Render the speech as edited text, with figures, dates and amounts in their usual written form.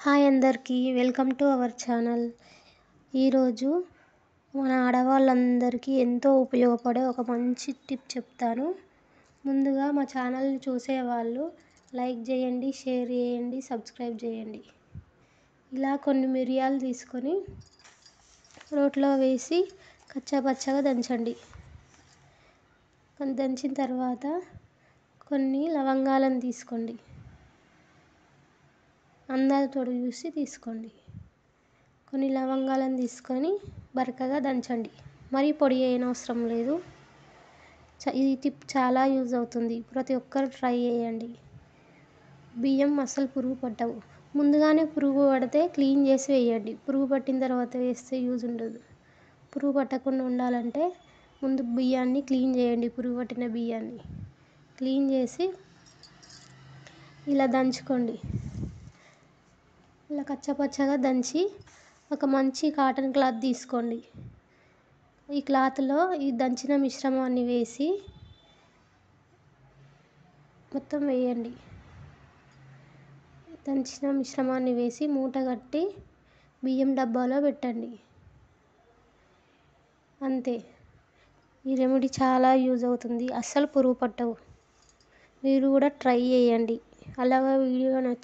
Hi అందరికీ, welcome to our channel. ఈరోజు మన ఆడవాళ్ళందరికీ ఎంతో ఉపయోగపడే ఒక మంచి టిప్ చెప్తాను. ముందుగా మా ఛానల్ని చూసేవాళ్ళు లైక్ చేయండి, షేర్ చేయండి, సబ్స్క్రైబ్ చేయండి. ఇలా కొన్ని మిరియాలు తీసుకొని రోట్లో వేసి కచ్చాపచ్చాగా దంచండి. దంచిన తర్వాత కొన్ని లవంగాలను తీసుకోండి. అందాలతోటి చూసి తీసుకోండి. కొన్ని లవంగాలను తీసుకొని బరకగా దంచండి. మరీ పొడి చేయనవసరం లేదు. ఈ టిప్ చాలా యూజ్ అవుతుంది. ప్రతి ఒక్కరు ట్రై చేయండి. బియ్యం అస్సలు పురుగు పట్టవు. ముందుగానే పురుగు పడితే క్లీన్ చేసి వేయండి. పురుగు పట్టిన తర్వాత వేస్తే యూజ్ ఉండదు. పురుగు పట్టకుండా ఉండాలంటే ముందు బియ్యాన్ని క్లీన్ చేయండి. పురుగు పట్టిన బియ్యాన్ని క్లీన్ చేసి ఇలా దంచుకోండి. ఇలా కచ్చాపచ్చాగా దంచి ఒక మంచి కాటన్ క్లాత్ తీసుకోండి. ఈ క్లాత్లో ఈ దంచిన మిశ్రమాన్ని వేసి మొత్తం వేయండి. దంచిన మిశ్రమాన్ని వేసి మూట కట్టి బియ్యం డబ్బాలో పెట్టండి. అంతే. ఈ రెమెడీ చాలా యూజ్ అవుతుంది. అస్సలు పురుగు పట్టవు. మీరు కూడా ట్రై చేయండి. అలాగే వీడియో